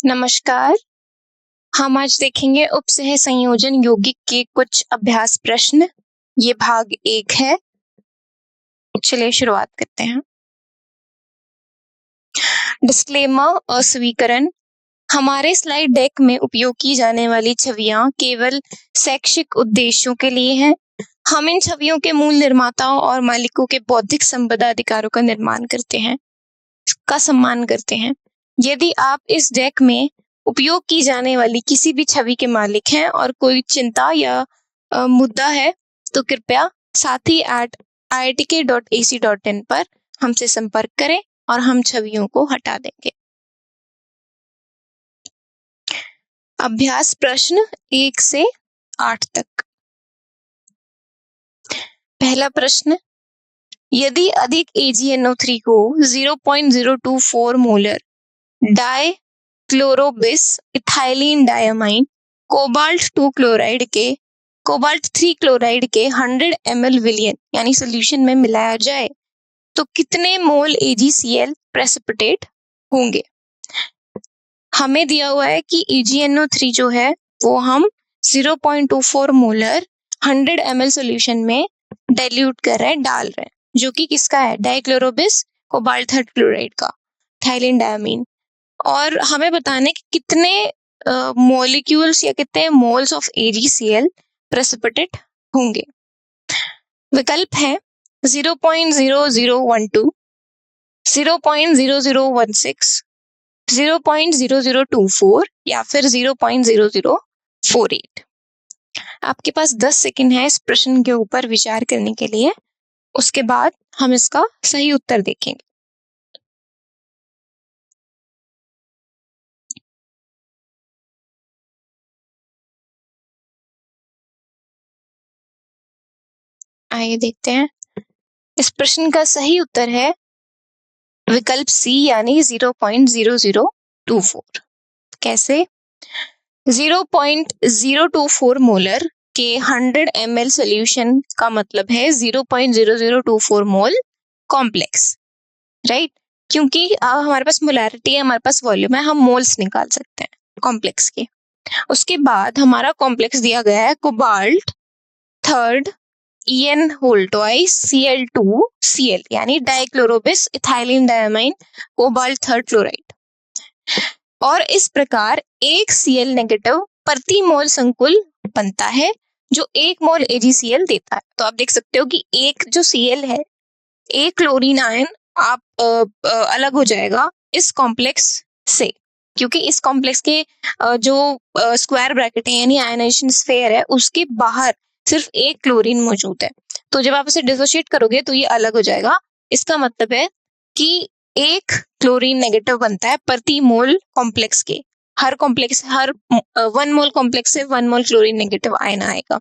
नमस्कार। हम आज देखेंगे उपसह संयोजन यौगिक के कुछ अभ्यास प्रश्न। ये भाग 1 है। चलिए शुरुआत करते हैं। डिस्क्लेमर, अस्वीकरण। हमारे स्लाइड डेक में उपयोग की जाने वाली छवियां केवल शैक्षिक उद्देश्यों के लिए हैं। हम इन छवियों के मूल निर्माताओं और मालिकों के बौद्धिक संपदा अधिकारों का निर्माण करते हैं, का सम्मान करते हैं। यदि आप इस डेक में उपयोग की जाने वाली किसी भी छवि के मालिक हैं और कोई चिंता या मुद्दा है तो कृपया sathi@iitk.ac.in पर हमसे संपर्क करें और हम छवियों को हटा देंगे। अभ्यास प्रश्न 1 से 8 तक। पहला प्रश्न, यदि अधिक AgNO3 को 0.024 molar dichlorobis ethylene diamine cobalt 3 chloride के 100 ml विलयन यानी सोल्यूशन में मिलाया जाए तो कितने मोल AgCl प्रेसिपिटेट होंगे। हमें दिया हुआ है कि AgNO3 जो है वो हम 0.24 मोलर 100 ml सोल्यूशन में डाइल्यूट कर रहे हैं, डाल रहे हैं, जो कि किसका है, डाइक्लोरोबिस कोबाल्ट 3 क्लोराइड का, इथाइलिन डायमीन। और हमें बताना है कि कितने मॉलिक्यूल्स या कितने मोल्स ऑफ AgCl प्रेसिपिटेट होंगे। विकल्प है 0.0012, 0.0016, 0.0024 या फिर 0.0048। आपके पास 10 सेकंड है इस प्रश्न के ऊपर विचार करने के लिए। उसके बाद हम इसका सही उत्तर देखेंगे। आइए देखते हैं। इस प्रश्न का सही उत्तर है विकल्प सी यानी 0.0024। कैसे? 0.024 मोलर के 100 ml सोल्यूशन का मतलब है 0.0024 मोल कॉम्प्लेक्स, राइट? क्योंकि हमारे पास मोलैरिटी है, हमारे पास वॉल्यूम है, हम मोल्स निकाल सकते हैं कॉम्प्लेक्स के। उसके बाद हमारा कॉम्प्लेक्स दिया गया है cobalt 3 En whole twice Cl2Cl यानी डाइक्लोरोबिस इथाइलिन डायमाइन कोबाल्ट 3 क्लोराइड। और इस प्रकार एक Cl नेगेटिव प्रति मोल संकुल बनता है जो 1 मोल AgCl देता है। तो आप देख सकते हो कि एक जो Cl है, एक क्लोरीन आयन आप अलग हो जाएगा इस कॉम्प्लेक्स से, क्योंकि इस कॉम्प्लेक्स के जो स्क्वायर ब्रैकेट है यानी आयनाइजेशन स्फीयर है उसके बाहर सिर्फ एक क्लोरीन मौजूद है। तो जब आप इसे डिसोशिएट करोगे तो ये अलग हो जाएगा। इसका मतलब है कि एक क्लोरीन नेगेटिव बनता है प्रति मोल कॉम्प्लेक्स के। हर 1 मोल कॉम्प्लेक्स से 1 मोल क्लोरीन नेगेटिव आयन आएगा,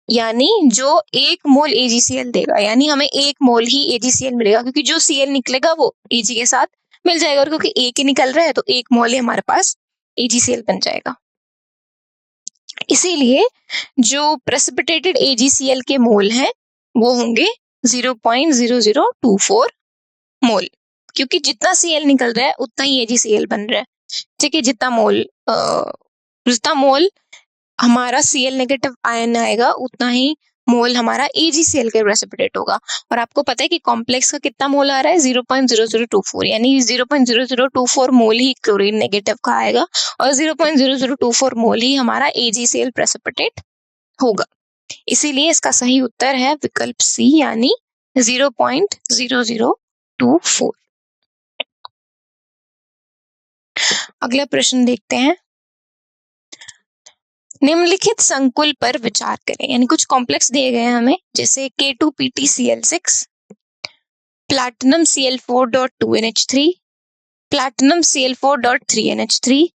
यानी जो 1 मोल AgCl देगा, यानी हमें 1 मोल ही AgCl मिलेगा, क्योंकि जो Cl निकलेगा वो Ag के साथ मिल जाएगा, और क्योंकि एक ही निकल रहा है तो 1 मोल ही हमारे पास AgCl बन जाएगा। इसीलिए जो प्रेसिपिटेटेड AgCl के मोल हैं वो होंगे 0.0024 मोल, क्योंकि जितना Cl निकल रहा है उतना ही AgCl बन रहा है। ठीक है, जितना मोल हमारा Cl नेगेटिव आयन आएगा उतना ही मोल हमारा AgCl के प्रेसिपिटेट होगा। और आपको पता है कि कॉम्प्लेक्स का कितना मोल आ रहा है, 0.0024, यानी 0.0024 मोल ही क्लोरीन नेगेटिव का आएगा और 0.0024 मोल ही हमारा AgCl प्रेसिपिटेट होगा। इसीलिए इसका सही उत्तर है विकल्प सी यानी 0.0024। अगला प्रश्न देखते हैं। निम्नलिखित संकुल पर विचार करें, यानी कुछ कॉम्प्लेक्स दिए गए हैं हमें, जैसे K2PtCl6, platinum Cl4.2NH3, platinum Cl4.3NH3,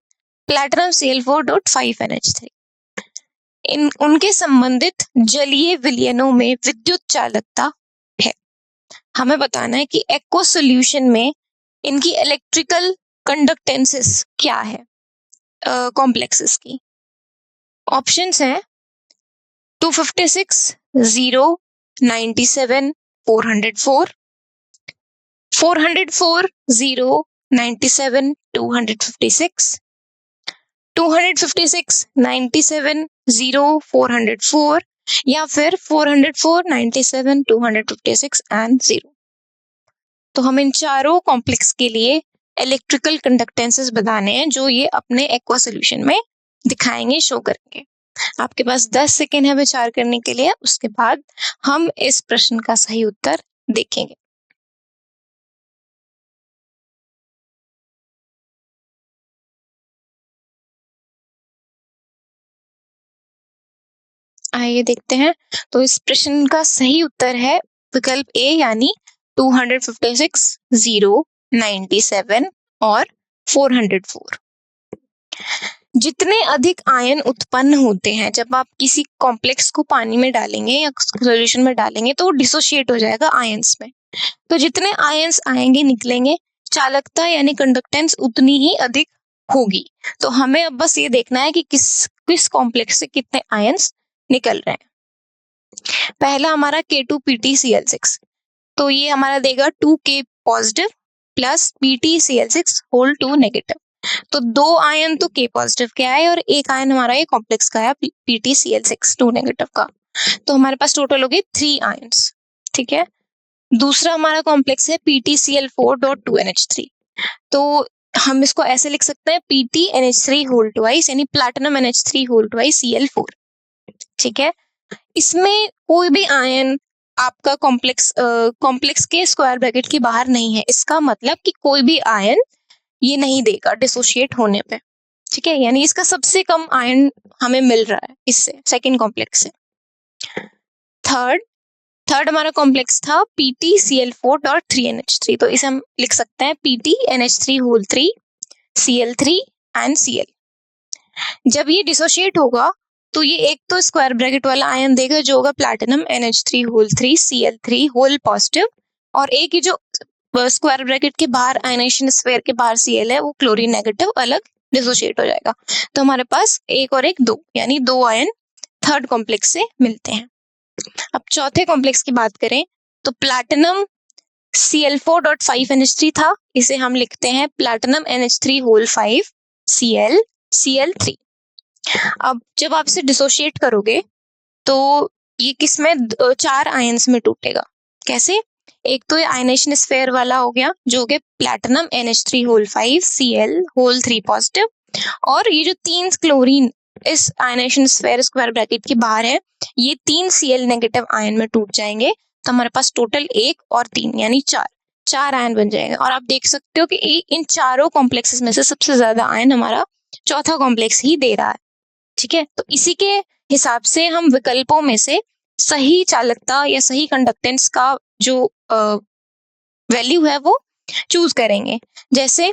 platinum Cl4.5NH3। उनके संबंधित जलीय विलयनों में विद्युत चालकता है। हमें बताना है कि एक्वस सॉल्यूशन में इनकी इलेक्ट्रिकल कंडक्टेंसेस क्या है कॉम्प्लेक्सेस की। ऑप्शंस हैं 256, 0, 97, 404, 404, 0, 97 256, 256 97 0 404 या फिर 404 97 256 एंड 0। तो हम इन चारों कॉम्प्लेक्स के लिए इलेक्ट्रिकल कंडक्टेंसेस बताने हैं जो ये अपने एक्वा सॉल्यूशन में दिखाएंगे, शो करेंगे। आपके पास 10 सेकेंड है विचार करने के लिए, उसके बाद हम इस प्रश्न का सही उत्तर देखेंगे। आइए देखते हैं। तो इस प्रश्न का सही उत्तर है विकल्प ए यानी 256 0 97 और 404। जितने अधिक आयन उत्पन्न होते हैं जब आप किसी कॉम्प्लेक्स को पानी में डालेंगे या सॉल्यूशन में डालेंगे तो डिसोशिएट हो जाएगा आयंस में। तो जितने आयंस आएंगे निकलेंगे, चालकता यानी कंडक्टेंस उतनी ही अधिक होगी। तो हमें अब बस ये देखना है कि किस कॉम्प्लेक्स से कितने आयंस निकल रहे हैं। पहला हमारा K2PtCl6, तो ये हमारा देगा 2K positive plus PtCl6 whole 2 negative. तो 2 आयन तो K पॉजिटिव के आए और 1 आयन हमारा ये कॉम्प्लेक्स का आया PtCl6 2 नेगेटिव का। तो हमारे पास टोटल हो गए 3 आयंस। ठीक है, दूसरा हमारा कॉम्प्लेक्स है PtCl4.2NH3। तो हम इसको ऐसे लिख सकते हैं PtNH3 होल ट्वाइस यानी platinum NH3 whole twice Cl4। ठीक है, इसमें कोई भी आयन आपका कॉम्प्लेक्स के स्क्वायर ब्रैकेट के बाहर नहीं है। इसका मतलब कि कोई भी आयन ये नहीं देगा डिसोशिएट होने पे। ठीक है, यानी इसका सबसे कम आयन हमें मिल रहा है इससे, सेकंड कॉम्प्लेक्स से। थर्ड हमारा कॉम्प्लेक्स था PtCl4.3NH3। तो इसे हम लिख सकते हैं PtNH3 whole 3 Cl3 and Cl। जब ये डिसोशिएट होगा तो ये एक तो स्क्वायर ब्रैकेट वाला आयन देगा जो होगा platinum NH3 whole 3 Cl3 whole positive, और एक ही जो स्क्वायर ब्रैकेट के बाहर आयनेशन स्फीयर के बाहर Cl है वो क्लोरीन नेगेटिव अलग डिसोशिएट हो जाएगा। तो हमारे पास एक और एक 2 यानी 2 आयन थर्ड कॉम्प्लेक्स से मिलते हैं। अब चौथे कॉम्प्लेक्स की बात करें तो प्लैटिनम Cl4.5NH3 था, इसे हम लिखते हैं प्लैटिनम NH3 होल 5 Cl3। अब जब आप इसे डिसोशिएट करोगे तो ये किसमें 4 आयंस में टूटेगा। कैसे? एक तो ये आयनेशन स्फीयर वाला हो गया जो कि platinum NH3 whole 5 Cl whole 3 positive, और ये जो 3 क्लोरीन इस आयनेशन स्फीयर स्क्वायर ब्रैकेट के बाहर है ये 3 Cl नेगेटिव आयन में टूट जाएंगे। तो हमारे पास टोटल 1 और 3 यानी 4 आयन बन जाएंगे। और आप देख सकते हो कि इन चारों कॉम्प्लेक्सेस में से सबसे ज्यादा आयन हमारा चौथा कॉम्प्लेक्स ही दे रहा है। ठीक है, तो इसी के हिसाब से हम विकल्पों में से सही चालकता या सही कंडक्टेंस का जो वैल्यू है वो चूज करेंगे। जैसे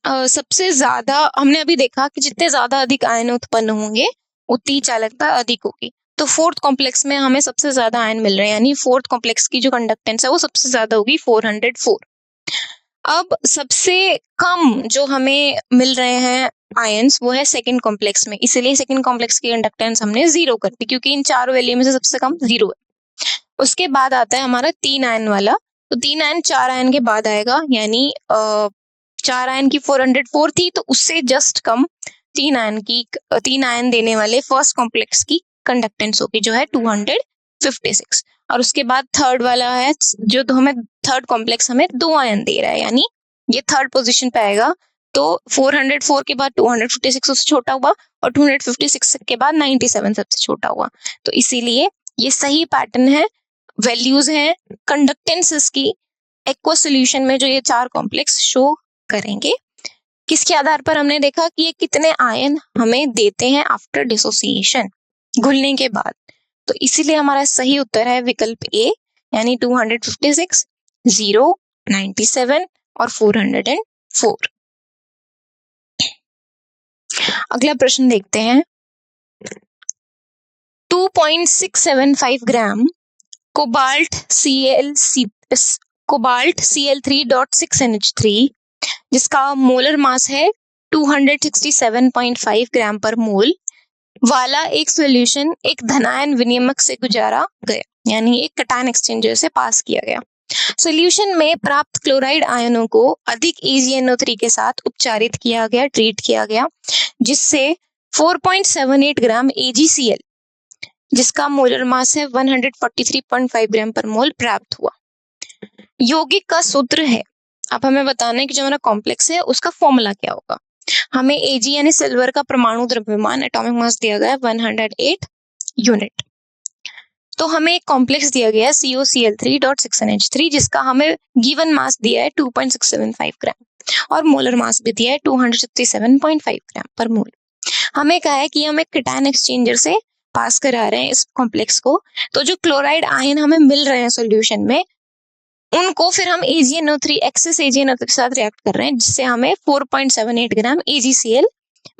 सबसे ज्यादा हमने अभी देखा कि जितने ज्यादा अधिक आयन उत्पन्न होंगे उतनी चालकता अधिक होगी। तो फोर्थ कॉम्प्लेक्स में हमें सबसे ज्यादा आयन मिल रहे हैं, यानी फोर्थ कॉम्प्लेक्स की जो कंडक्टेंस है वो सबसे ज्यादा होगी 404। अब सबसे कम जो हमें मिल रहे हैं आयंस वो है सेकंड कॉम्प्लेक्स में, इसलिए सेकंड कॉम्प्लेक्स की कंडक्टेंस हमने 0 कर दी क्योंकि इन चारों वैल्यू में से सबसे कम 0 है। उसके बाद आता है हमारा 3 आयन वाला, तो 3 आयन 4 आयन के बाद आएगा, यानी 4 आयन की 404 थी तो उससे जस्ट कम 3 आयन देने वाले फर्स्ट कॉम्प्लेक्स की कंडक्टेंस होगी जो है 256। और उसके बाद थर्ड वाला है जो तो हमें थर्ड कॉम्प्लेक्स हमें 2 आयन दे रहा है, यानी ये थर्ड पोजीशन पे आएगा। तो 404 के बाद 256 उससे छोटा हुआ और 256 के बाद 97 सबसे छोटा हुआ। तो इसीलिए ये सही पैटर्न है, वैल्यूज हैं कंडक्टेंसेस की एक्वा सॉल्यूशन में जो ये 4 कॉम्प्लेक्स शो करेंगे। किसके आधार पर हमने देखा कि ये कितने आयन हमें देते हैं आफ्टर डिसोसिएशन, घुलने के बाद। तो इसीलिए हमारा सही उत्तर है विकल्प ए यानी 256 0 97 और 404। अगला प्रश्न देखते हैं। 2.675 ग्राम कोबाल्ट Cl3.6NH3 जिसका मोलर मास है 267.5 ग्राम पर मोल वाला एक सॉल्यूशन एक धनायन विनिमक से गुजारा गया, यानी एक कटायन एक्सचेंजर से पास किया गया। सॉल्यूशन में प्राप्त क्लोराइड आयनों को अधिक AgNO3 के साथ उपचारित किया गया, ट्रीट किया गया, जिससे 4.78 ग्राम AgCl, जिसका मोलर मास है 143.5 ग्राम पर मोल, प्राप्त हुआ। यौगिक का सूत्र है, अब हमें बताना है कि जो हमारा कॉम्प्लेक्स है उसका फॉर्मूला क्या होगा। हमें Ag यानी सिल्वर का परमाणु द्रव्यमान एटॉमिक मास दिया गया है 108 यूनिट। तो हमें एक कॉम्प्लेक्स दिया गया है COCl3.6NH3, जिसका हमें गिवन मास दिया है 2.675 ग्राम और मोलर मास भी दिया है 267.5 ग्राम पर मोल। हमें कहा है कि हम एक केटायन एक्सचेंजर से पास करा रहे हैं इस कॉम्प्लेक्स को, तो जो क्लोराइड आयन हमें मिल रहे हैं सॉल्यूशन में, उनको फिर हम AgNO3 एक्सेस AgNO3 के साथ रिएक्ट कर रहे हैं, जिससे हमें 4.78 ग्राम AgCl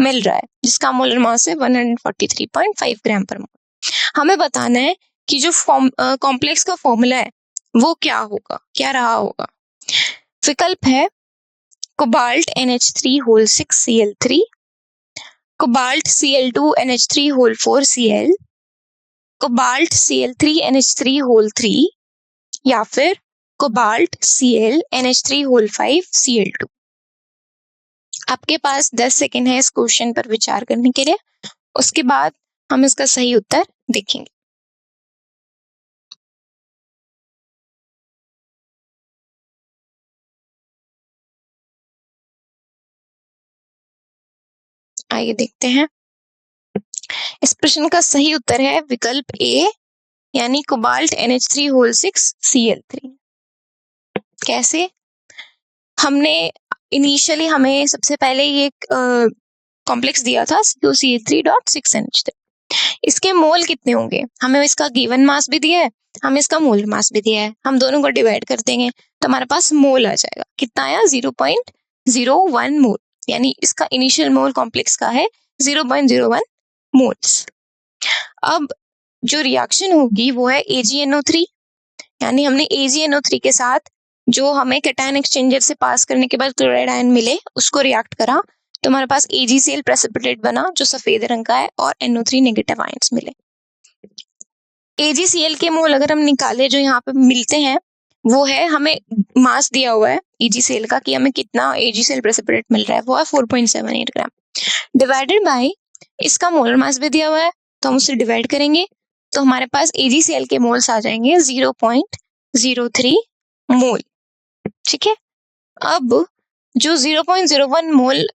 मिल रहा है, जिसका मोलर मास है 143.5 ग्राम पर मोल। हमें बताना है कि जो कॉम्प्लेक्स का फॉर्मूला है वो क्या होगा, क्या रहा होगा। विकल्प है cobalt NH3(6Cl3), cobalt Cl2NH3(4Cl), cobalt Cl3NH3(3), या फिर कोबाल्ट ClNH3(5Cl2). आपके पास 10 सेकेंड है इस क्वेश्चन पर विचार करने के लिए, उसके बाद हम इसका सही उत्तर देखेंगे। आइए देखते हैं। इस प्रश्न का सही उत्तर है विकल्प ए, यानी कोबाल्ट NH3(6Cl3). कैसे? हमने इनिशियली हमें सबसे पहले ये कॉम्प्लेक्स दिया था COCl3.6NH3। इसके मोल कितने होंगे, हमें इसका गिवन मास भी दिया है, हमें इसका मोलर मास भी दिया है। हम दोनों को डिवाइड कर देंगे तो हमारे पास मोल आ जाएगा। कितना आया? 0.01 मोल, यानी इसका इनिशियल मोल कॉम्प्लेक्स का है 0.01 मोल्स। अब जो रिएक्शन होगी वो है AgNO3, यानी हमने AgNO3 के साथ जो हमें कैटायन एक्सचेंजर से पास करने के बाद क्लोराइड आयन मिले उसको रिएक्ट करा, तो हमारे पास AgCl प्रेसिपिटेट बना जो सफेद रंग का है, और NO3 नेगेटिव आयंस मिले। AgCl के मोल अगर हम निकाले जो यहाँ पे मिलते हैं, वो है, हमें मास दिया हुआ है AgCl का कि हमें कितना AgCl प्रेसिपिटेट मिल रहा है, वो है 4.78 ग्राम, डिवाइडेड बाय इसका मोलर मास भी दिया हुआ है, तो हम उसे डिवाइड करेंगे तो हमारे पास AgCl के मोल्स आ जाएंगे 0.03 मोल। ठीक है, अब जो 0.01 मोल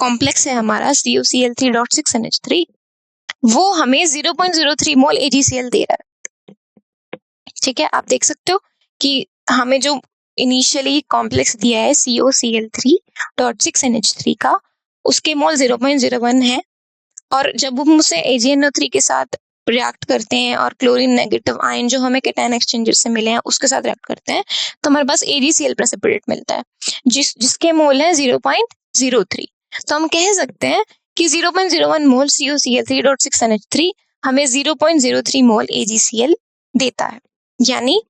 कॉम्प्लेक्स है हमारा COCl3.6NH3, वो हमें 0.03 मोल AgCl दे रहा है। ठीक है, आप देख सकते हो कि हमें जो इनिशियली कॉम्प्लेक्स दिया है COCl3.6NH3 का, उसके मोल 0.01 है, और जब हम उसे AgNO3 के साथ रिएक्ट करते हैं और क्लोरीन नेगेटिव आयन जो हमें कैटायन एक्सचेंजर से मिले हैं उसके साथ रिएक्ट करते हैं, तो हमारे पास AgCl प्रेसिपिटेट मिलता है जिसके मोल है 0.03। तो हम कह सकते हैं कि 0.01 मोल COCl3.6NH3 हमें 0.03 मोल AgCl देता है, यानी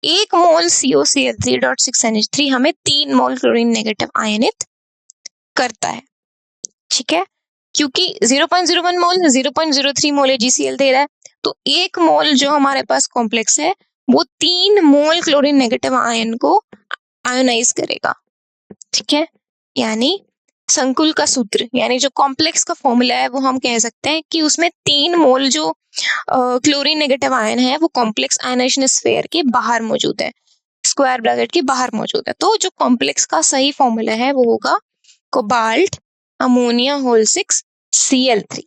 1 मोल COCl3.6NH3 हमें 3 मोल क्लोरीन नेगेटिव आयनित करता है। ठीक है, क्योंकि 0.01 मोल 0.03 मोल AgCl दे रहा है, तो 1 मोल जो हमारे पास कॉम्प्लेक्स है वो 3 मोल क्लोरीन नेगेटिव आयन को आयोनाइज करेगा। ठीक है, यानी संकुल का सूत्र, यानी जो कॉम्प्लेक्स का फॉर्मूला है, वो हम कह सकते हैं कि उसमें 3 मोल जो क्लोरीन नेगेटिव आयन है वो कॉम्प्लेक्स आयनाइजेशन स्फीयर के बाहर मौजूद है, स्क्वायर ब्रैकेट के बाहर मौजूद है। तो जो कॉम्प्लेक्स का सही फॉर्मूला है वो होगा कोबाल्ट अमोनिया होल 6 Cl3।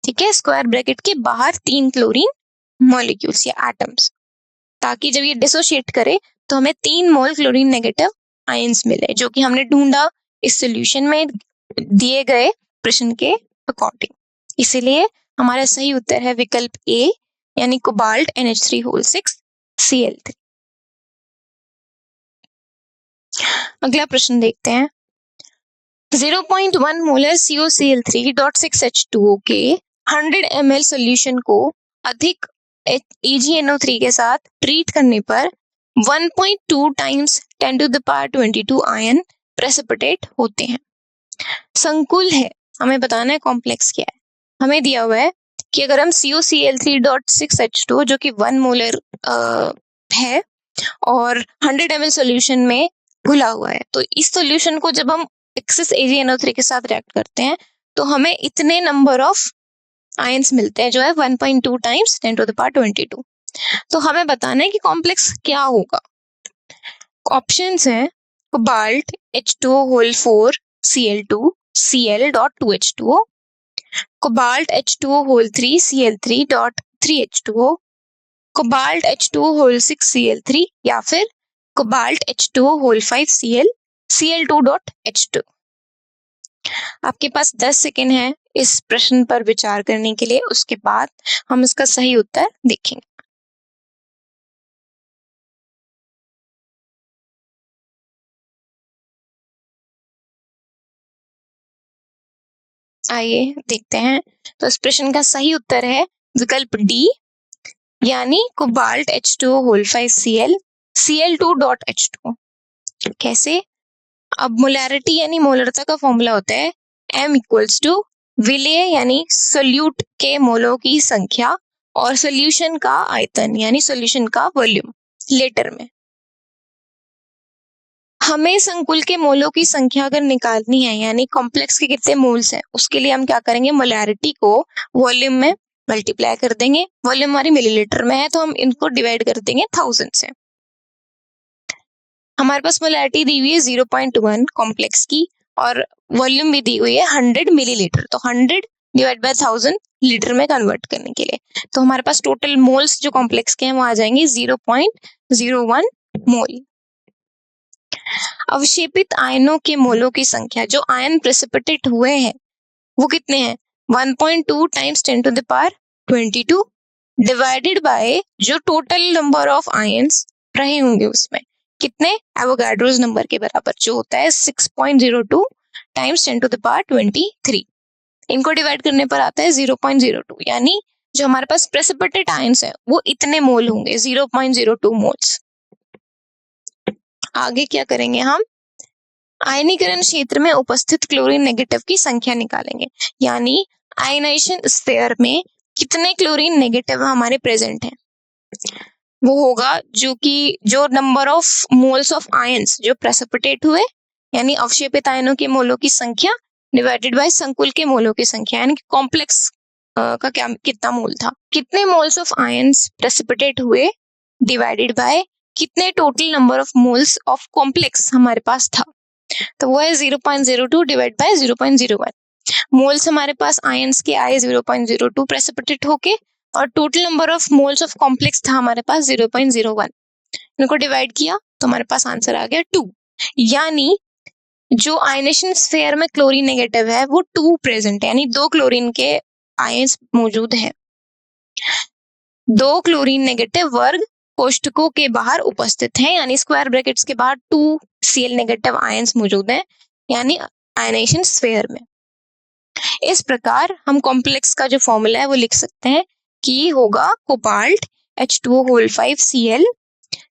ठीक है, स्क्वायर ब्रैकेट के बाहर 3 क्लोरीन मॉलिक्यूल्स या एटम्स, ताकि जब ये डिसोशिएट करे तो हमें 3 मोल क्लोरीन नेगेटिव आयंस मिले, जो कि हमने ढूंढा इस सॉल्यूशन में दिए गए प्रश्न के अकॉर्डिंग। इसीलिए हमारा सही उत्तर है विकल्प ए, यानी कोबाल्ट NH3(6 Cl3)। अगला प्रश्न देखते हैं। 0.1 मोलर COCl3.6H2O के 100 ml सॉल्यूशन को अधिक AgNO3 के साथ ट्रीट करने पर 1.2 टाइम्स 10⁻22 आयन प्रेसिपिटेट होते हैं। संकुल है, हमें बताना है कॉम्प्लेक्स क्या है। हमें दिया हुआ है कि अगर हम COCl3.6H2 जो कि 1 मोलर है, और 100 ml सोल्यूशन में घुला हुआ है। तो इस सोल्यूशन को जब हम एक्सेस AgNO3 के साथ रिएक्ट करते हैं तो हमें इतने नंबर ऑफ आयंस मिलते हैं, जो है 1.2 टाइम्स 10⁻22। तो हमें बताना है कि कॉम्प्लेक्स क्या होगा। ऑप्शंस हैं cobalt H2O whole 4 Cl2 Cl.2H2O, cobalt H2O whole 3 Cl3.3H2O, cobalt H2O whole 6 Cl3 या फिर कोबाल्ट H2O होल 5 Cl2.H2। आपके पास 10 सेकेंड है इस प्रश्न पर विचार करने के लिए, उसके बाद हम इसका सही उत्तर देखेंगे। आइए देखते हैं। तो इस प्रश्न का सही उत्तर है विकल्प डी, यानी कोबाल्ट H2O होल 5 Cl2.H2। कैसे? अब मोलैरिटी यानी मोलरता का फॉर्मूला होता है M इक्वल्स टू विलेय यानी सोल्यूट के मोलों की संख्या और सोल्यूशन का आयतन यानी सोल्यूशन का वॉल्यूम लीटर में। हमें संकुल के मोलों की संख्या अगर निकालनी है, यानी कॉम्प्लेक्स के कितने मोल्स हैं, उसके लिए हम क्या करेंगे, मोलैरिटी को वॉल्यूम में मल्टीप्लाई कर देंगे। वॉल्यूम हमारी मिलीलीटर में है तो हम इनको डिवाइड कर देंगे 1000 से। हमारे पास मोलैरिटी दी हुई है 0.1 कॉम्प्लेक्स की और वॉल्यूम भी दी हुई है 100 मिलीलीटर। तो 100 डिवाइड बाय 1000 लीटर में कन्वर्ट करने के लिए तो हमारे पास टोटल मोल्स जो कॉम्प्लेक्स के हैं वो आ जाएंगे 0.01 मोल। अवशेपित आयनों के मोलों की संख्या, जो आयन प्रेसिपिटेट हुए हैं वो कितने हैं, 1.2 टाइम्स 10⁻22 डिवाइडेड बाय जो टोटल नंबर ऑफ आयंस रहे होंगे उसमें कितने, एवोगाड्रोस नंबर के बराबर जो होता है 6.02 टाइम्स 10⁻23। इनको डिवाइड करने पर आता है 0.02, यानी जो हमारे पास प्रेसिपिटेट आयंस है वो इतने मोल होंगे 0.02 मोल्स। आगे क्या करेंगे, हम आयनीकरण क्षेत्र में उपस्थित क्लोरीन नेगेटिव की संख्या निकालेंगे, यानी आयनाइजेशन स्फीयर में कितने क्लोरीन नेगेटिव हमारे प्रेजेंट हैं। वो होगा जो number of moles of ions जो प्रेसिपिटेट हुए, यानी अवशेपित आयनों के मोलों की संख्या डिवाइडेड बाय संकुल के मोलों की संख्या, यानी कॉम्प्लेक्स का क्या कितना मोल था, कितने मोल्स ऑफ आयंस प्रेसिपिटेट हुए डिवाइडेड बाय कितने total number of moles of complex हमारे पास था। तो वो है 0.02 डिवाइड बाय 0.01। मोल्स हमारे पास आयंस के आए 0.02 प्रेसिपिटेट होके और total number of moles of complex था हमारे पास 0.01। इनको डिवाइड किया तो हमारे पास आंसर आ गया 2, यानी जो आयनेशन स्फीयर में क्लोरीन नेगेटिव है वो 2 प्रेजेंट है, यानी 2 क्लोरीन के आयंस मौजूद हैं। 2 क्लोरीन नेगेटिव वर्ग कोष्ठकों के बाहर उपस्थित हैं, यानी स्क्वायर ब्रैकेट्स के बाहर 2 Cl नेगेटिव आयंस मौजूद हैं, यानी आयनेशन स्फीयर में। इस प्रकार हम कॉम्प्लेक्स का जो फॉर्मूला है वो लिख सकते हैं कि होगा cobalt H2O whole 5 Cl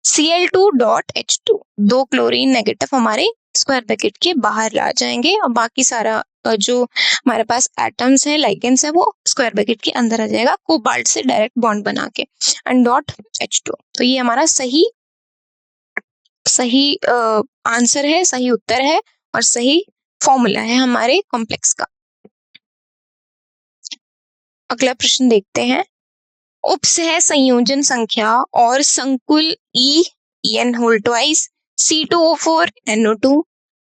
Cl2.H2। 2 chlorine negative हमारे स्क्वायर ब्रैकेट के बाहर आ जाएंगे और बाकी सारा जो हमारे पास एटम्स है, लाइगेंड्स है, वो स्क्वायर ब्रैकेट के अंदर आ जाएगा कोबाल्ट से डायरेक्ट बॉन्ड बना के एंड डॉट H2। तो ये हमारा सही आंसर है, सही उत्तर है और सही फॉर्मूला है हमारे कॉम्प्लेक्स का। अगला प्रश्न देखते हैं। उपसह संयोजन संख्या और संकुल En whole twice C2O4 NO2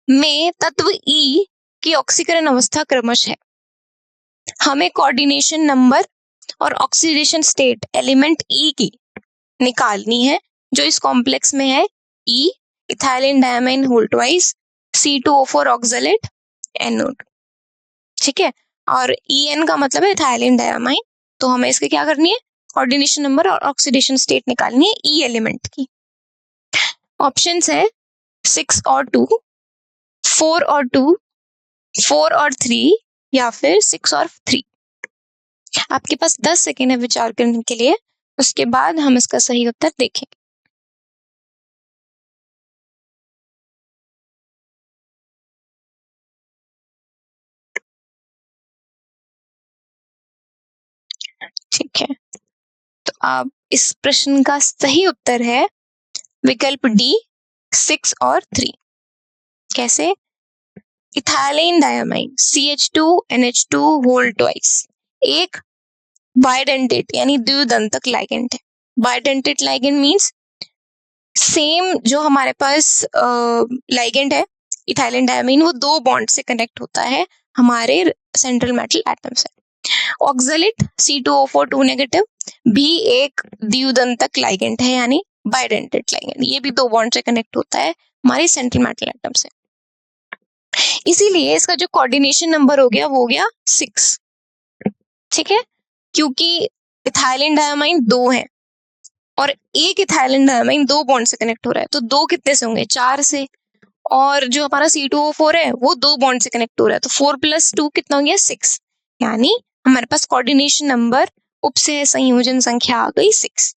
में तत्व E की ऑक्सीकरण अवस्था क्रमश है। हमें कोऑर्डिनेशन नंबर और ऑक्सीडेशन स्टेट एलिमेंट E की निकालनी है, जो इस कॉम्प्लेक्स में है E ethylene diamine whole twice C2O4 oxalate NO2। ठीक है, और En का मतलब है इथाइलिन डायमाइन। तो हमें इसके क्या करनी है, कोऑर्डिनेशन नंबर और ऑक्सीडेशन स्टेट निकालनी है E एलिमेंट की। ऑप्शंस है 6 और 2, 4 और 2, 4 और 3 या फिर 6 और 3। आपके पास 10 सेकेंड है विचार करने के लिए, उसके बाद हम इसका सही उत्तर देखेंगे। ठीक है, तो अब इस प्रश्न का सही उत्तर है विकल्प डी 6 और 3। कैसे? Ethylene diamine CH2NH2 whole twice एक बाइडेंटेट यानी द्विदंतक लाइगेंड है। बाइडेंटेट लाइगेंड मींस सेम जो हमारे पास लाइगेंड है इथाइलिन डायमाइन, वो दो बॉन्ड से कनेक्ट होता है हमारे सेंट्रल मेटल एटम से। ऑक्सैलेट C2O4 2 नेगेटिव भी एक द्विदंतक लाइगेंड है यानी बाइडेंटेट लाइगेंड, ये भी दो बॉन्ड से कनेक्ट होता है हमारे सेंट्रल मेटल एटम से। इसीलिए इसका जो कोऑर्डिनेशन नंबर हो गया वो हो गया 6। ठीक है, क्योंकि इथाइलिन डायमाइन दो है और एक इथाइलिन डायमाइन दो बॉन्ड से कनेक्ट हो रहा है, तो दो कितने से होंगे? 4 से। और जो हमारा C2O4 है वो दो बॉन्ड से कनेक्ट हो रहा है, तो 4 + 2 कितना हो गया? 6। यानी हमारे पास कोऑर्डिनेशन नंबर उपसह संयोजन संख्या आ गई 6।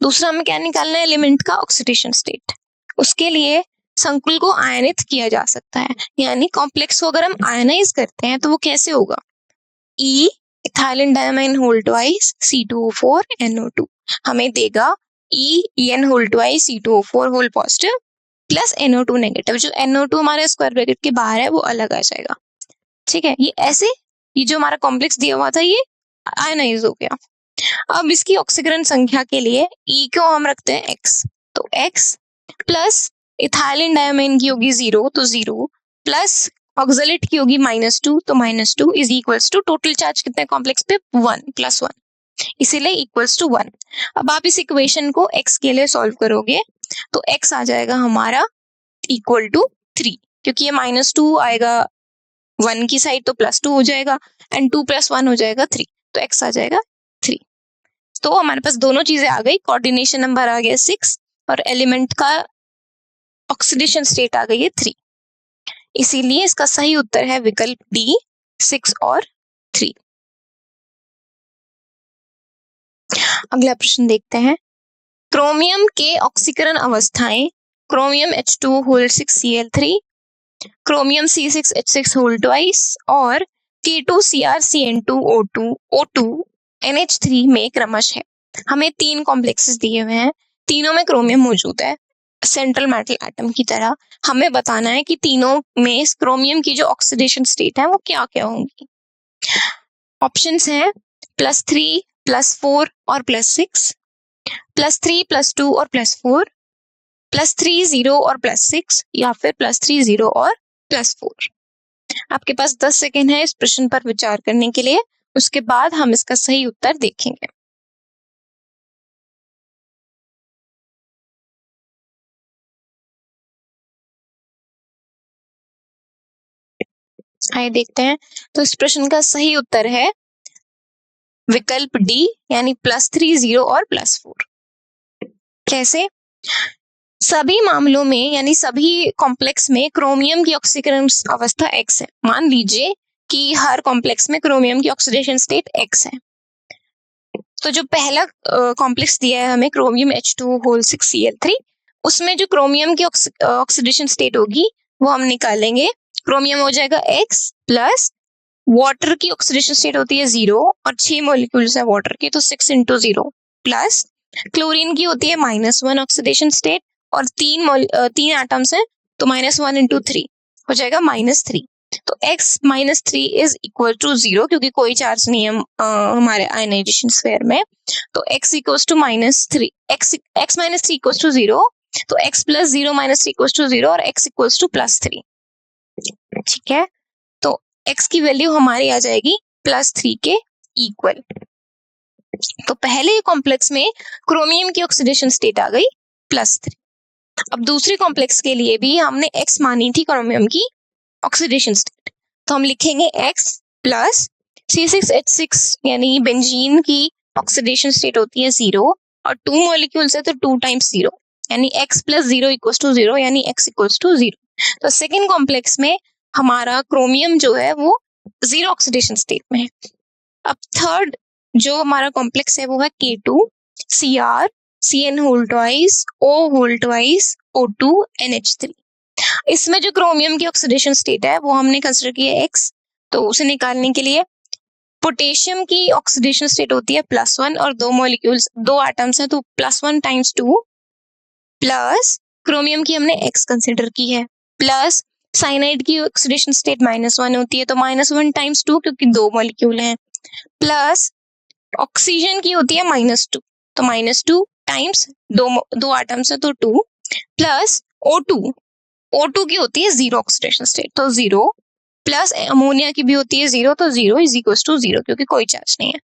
दूसरा हमें क्या निकालना है? एलिमेंट का ऑक्सीडेशन स्टेट। उसके लिए संकुल को आयनित किया जा सकता है, यानी कॉम्प्लेक्स को अगर हम आयनाइज करते हैं तो वो कैसे होगा? E ethylene diamine whole twice C2O4 NO2 हमें देगा EN whole twice C2O4 whole positive plus NO2 negative. जो NO2 हमारे स्क्वायर ब्रैकेट के बाहर है वो अलग आ जाएगा। ठीक है, ये ऐसे ये जो हमारा कॉम्प्लेक्स दिया हुआ था ये आयनाइज हो गया। अब इसकी ऑक्सीकरण संख्या के लिए E को हम रखते हैं x, तो x प्लस इथाइलिन डायमाइन की होगी 0 तो 0 प्लस ऑक्सैलेट की होगी -2 तो -2 is equals to total charge कितने कॉम्प्लेक्स पे? 1 + 1, इसीलिए इक्वल्स टू 1। अब आप इस इक्वेशन को x के लिए सॉल्व करोगे तो x आ जाएगा हमारा इक्वल टू 3, क्योंकि ये -2 आएगा 1 की साइड तो +2 हो जाएगा एंड 2 + 1 हो जाएगा 3, तो x आ जाएगा 3। तो हमारे पास दोनों चीजें आ गई, कोऑर्डिनेशन नंबर आ गया 6 और एलिमेंट का ऑक्सीडेशन स्टेट आ गई है 3। इसीलिए इसका सही उत्तर है विकल्प डी 6 और 3। अगला प्रश्न देखते हैं। क्रोमियम के ऑक्सीकरण अवस्थाएं chromium H2 whole 6 Cl3, chromium C6H6 whole twice और K2CrCN2O2 O2 NH3 में क्रमशः है। हमें 3 कॉम्प्लेक्सेस दिए हुए हैं, तीनों में क्रोमियम मौजूद है सेंट्रल मेटल एटम की तरह। हमें बताना है कि तीनों में क्रोमियम की जो ऑक्सीडेशन स्टेट है वो क्या क्या होंगी। ऑप्शंस हैं +3 +4 और +6, +3 +2 और +4, +3 0 और +6 या फिर +3 0 और +4। आपके पास 10 सेकेंड है इस प्रश्न पर विचार करने के लिए, उसके बाद हम इसका सही उत्तर देखेंगे। आइए देखते हैं। तो इस प्रश्न का सही उत्तर है विकल्प डी यानी +3 0 और +4। कैसे? सभी मामलों में यानी सभी कॉम्प्लेक्स में क्रोमियम की ऑक्सीकरण अवस्था x है। मान लीजिए कि हर कॉम्प्लेक्स में क्रोमियम की ऑक्सीडेशन स्टेट x है, तो जो पहला कॉम्प्लेक्स दिया है हमें क्रोमियम H2 होल 6 Cl3, उसमें जो क्रोमियम की ऑक्सीडेशन स्टेट होगी वो हम निकालेंगे। क्रोमियम हो जाएगा x प्लस वाटर की ऑक्सीडेशन स्टेट होती है 0 और 6 मॉलिक्यूल्स है वाटर के, तो 6 × 0 प्लस क्लोरीन की होती है -1 ऑक्सीडेशन स्टेट और तीन एटम्स हैं तो -1 × 3 हो जाएगा -3। तो x -3 इज इक्वल टू 0 क्योंकि कोई चार्ज नहीं है हमारे आयनाइजेशन स्फीयर में, तो x equals to -3, x -3 equals to 0, तो x + 0 - 3 इक्वल्स टू 0 और x इक्वल्स टू +3। ठीक है, तो x की वैल्यू हमारी आ जाएगी +3 के इक्वल। तो पहले कॉम्प्लेक्स में क्रोमियम की ऑक्सीडेशन स्टेट आ गई +3। अब दूसरे कॉम्प्लेक्स के लिए भी हमने x मानी थी क्रोमियम की ऑक्सीडेशन स्टेट, तो हम लिखेंगे x प्लस C6H6 यानी बेंजीन की ऑक्सीडेशन स्टेट होती है 0 और 2 मॉलिक्यूल्स है तो 2 × 0 यानी x + 0 इक्वल्स टू 0 यानी x इक्वल्स टू 0। तो सेकेंड कॉम्प्लेक्स में हमारा क्रोमियम जो है वो 0 ऑक्सीडेशन स्टेट में है। अब थर्ड जो हमारा कॉम्प्लेक्स है वो है K2Cr CN whole twice O whole twice O2 NH3। इसमें जो क्रोमियम की ऑक्सीडेशन स्टेट है वो हमने कंसीडर किया x, तो उसे निकालने के लिए पोटेशियम की ऑक्सीडेशन स्टेट होती है +1 और 2 मॉलिक्यूल्स 2 एटम्स हैं तो +1 × 2 प्लस क्रोमियम की हमने x कंसिडर की है, प्लस साइनाइड की ऑक्सीडेशन स्टेट -1 होती है तो -1 टाइम्स 2 क्योंकि 2 मॉलिक्यूल हैं, प्लस ऑक्सीजन की होती है -2 तो -2 टाइम्स दो एटम्स है तो 2, प्लस O2 की होती है 0 ऑक्सीडेशन स्टेट तो 0, प्लस अमोनिया की भी होती है 0 तो 0 इज इक्वल टू 0 क्योंकि कोई चार्ज नहीं है।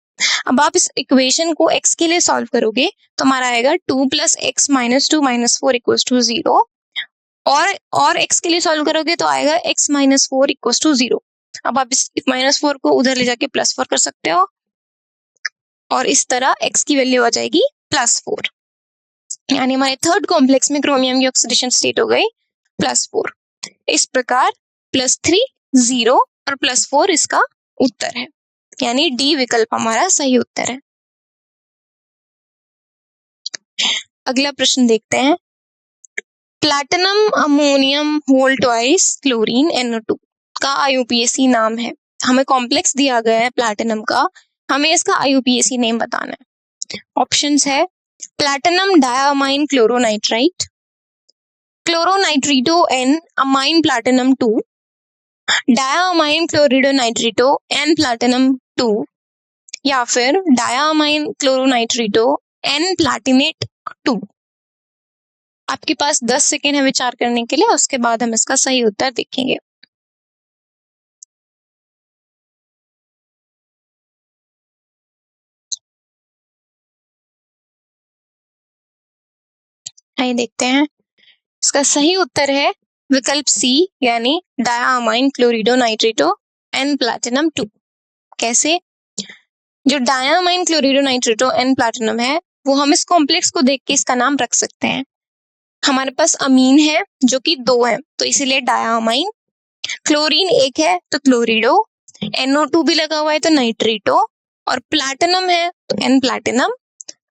अब आप इस इक्वेशन को x के लिए सॉल्व करोगे तो हमारा आएगा 2 + x - 2 - 4 = 0, और x के लिए सॉल्व करोगे तो आएगा x - 4 = 0। अब आप इस -4 को उधर ले जाके +4 कर सकते हो और इस तरह x की वैल्यू आ जाएगी +4, यानी हमारे थर्ड कॉम्प्लेक्स में क्रोमियम की ऑक्सीडेशन स्टेट हो गई +4। इस प्रकार +3 0 और +4 इसका उत्तर है, यानी डी विकल्प हमारा सही उत्तर है। अगला प्रश्न देखते हैं, platinum ammonium whole twice chlorine NO2 का IUPAC नाम है। हमें कॉम्प्लेक्स दिया गया है प्लैटिनम का, हमें इसका IUPAC नेम बताना है। ऑप्शंस है platinum diamine chloronitrite, chloronitrito N amine platinum 2, diamine chloridonitrito N platinum 2, या फिर डायमाइन क्लोरोनाइट्रिटो N प्लैटिनेट 2। आपके पास 10 सेकेंड है विचार करने के लिए, उसके बाद हम इसका सही उत्तर देखेंगे। आइए देखते हैं, इसका सही उत्तर है विकल्प सी, यानी डायमाइन क्लोरिडोनाइट्रिटो N प्लैटिनम 2। कैसे? जो डायमाइन क्लोरिडोनाइट्रिटो N प्लैटिनम है वो हम इस कॉम्प्लेक्स को देख के इसका नाम रख सकते हैं। हमारे पास अमीन है जो कि 2 है तो इसीलिए डायमाइन, क्लोरीन 1 है तो क्लोरिडो, NO2 भी लगा हुआ है तो नाइट्रिटो, और प्लैटिनम है तो N प्लैटिनम,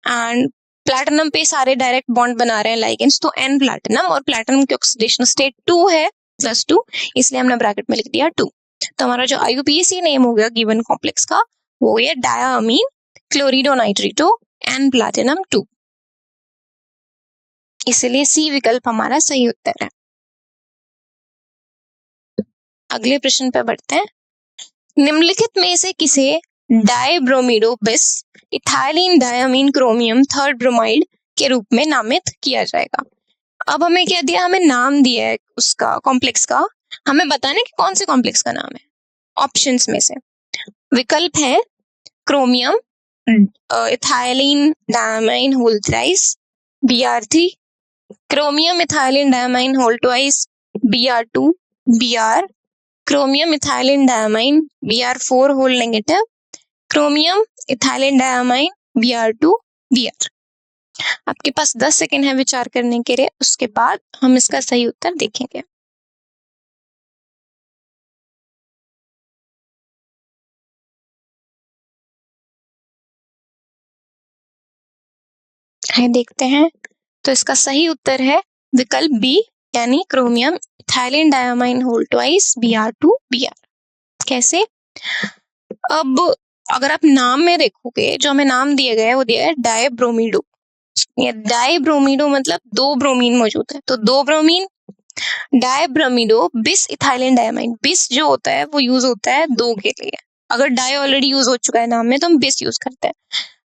एंड प्लैटिनम पे सारे डायरेक्ट बॉन्ड बना रहे हैं लाइगेंड्स तो N प्लैटिनम, और प्लैटिनम की ऑक्सीडेशन स्टेट 2 है +2, इसलिए हमने ब्रैकेट में लिख दिया 2। तो हमारा जो IUPAC नेम हो गया गिवन कॉम्प्लेक्स का वो है डायमीन क्लोरिडोनाइट्रिटो N प्लैटिनम 2, इसलिए सी विकल्प हमारा सही उत्तर है। अगले प्रश्न पे बढ़ते हैं, निम्नलिखित में से किसे डाइब्रोमिडो बिस ethylene diamine chromium third bromide के रूप में नामित किया जाएगा। अब हमें क्या दिया, हमें नाम दिया है उसका कॉम्प्लेक्स का, हमें बताना है कि कौन से कॉम्प्लेक्स का नाम है। ऑप्शंस में से विकल्प है chromium ethylene diamine whole thrice BR3, chromium ethylene diamine whole twice BR2 BR, chromium ethylene diamine BR4 whole negative, chromium ethylene diamine BR2 BR। आपके पास 10 सेकेंड है विचार करने के लिए, उसके बाद हम इसका सही उत्तर देखेंगे। देखते हैं, तो इसका सही उत्तर है विकल्प बी, यानी chromium ethylene diamine whole twice BR2 BR। कैसे? अब अगर आप नाम में देखोगे, जो हमें नाम दिया गया है वो दिया है डाइब्रोमिडो। डाइब्रोमिडो मतलब 2 ब्रोमीन मौजूद है, तो 2 ब्रोमीन डाइब्रोमिडो बिस इथाइलिन डायमीन। बिस जो होता है वो यूज होता है 2 के लिए, अगर डाई ऑलरेडी यूज हो चुका है नाम में तो हम बिस यूज करते हैं,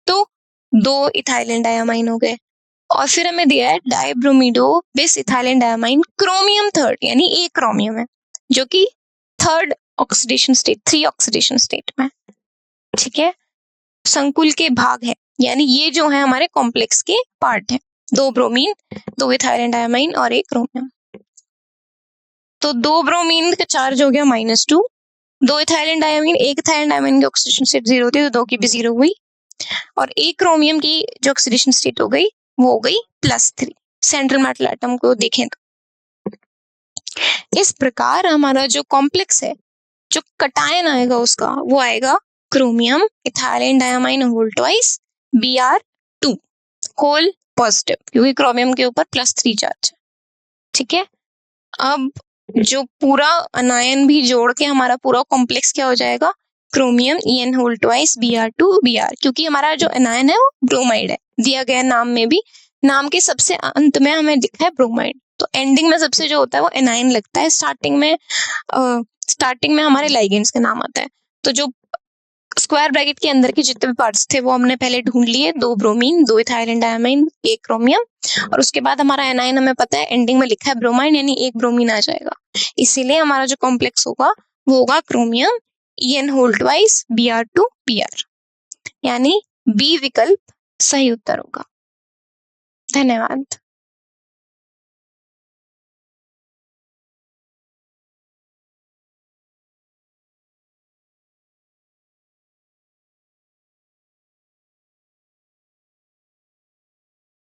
तो 2 इथाइलिन डायमीन हो गए। और फिर हमें दिया है डाइब्रोमिडो बिस इथाइलिन डायमीन क्रोमियम थर्ड, यानी एक क्रोमियम है जो कि third oxidation state 3 oxidation state में, ठीक है, संकुल के भाग है, यानी ये जो है हमारे कॉम्प्लेक्स के पार्ट है, 2 ब्रोमीन 2 इथाइलिन डायमीन और 1 क्रोमियम। तो 2 ब्रोमीन का चार्ज हो गया -2, 2 इथाइलिन डायमीन, 1 इथाइलिन डायमीन की ऑक्सीडेशन स्टेट 0 थी तो 2 की भी 0 हुई, और 1 क्रोमियम की जो ऑक्सीडेशन स्टेट हो गई वो हो गई +3 सेंट्रल मेटल एटम को देखें तो। इस प्रकार हमारा जो कॉम्प्लेक्स है, जो कटायन आएगा उसका वो आएगा chromium ethylene diamine whole twice BR2 whole positive, क्योंकि क्रोमियम के ऊपर +3 चार्ज है, ठीक है। अब जो पूरा अनायन भी जोड़ के हमारा पूरा कॉम्प्लेक्स क्या हो जाएगा, chromium EN whole twice BR2 BR, क्योंकि हमारा जो अनायन है वो ब्रोमाइड है, दिया गया नाम में भी नाम के सबसे अंत में हमें दिखा है ब्रोमाइड, तो एंडिंग में सबसे जो होता है वो एनाइन लगता है, स्टार्टिंग में हमारे लाइगेंड्स का नाम आता है। तो जो स्क्वायर ब्रैकेट के अंदर के जितने भी पार्ट्स थे वो हमने पहले ढूंढ लिए, 2 ब्रोमीन, 2 इथाइल डायमीन, 1 क्रोमियम, और उसके बाद हमारा एनाइन हमें पता है एंडिंग में लिखा है ब्रोमाइड, यानी 1 ब्रोमीन आ जाएगा। इसीलिए हमारा जो कॉम्प्लेक्स होगा वो होगा chromium En whole twice Br2Br, यानी बी विकल्प सही उत्तर होगा। धन्यवाद।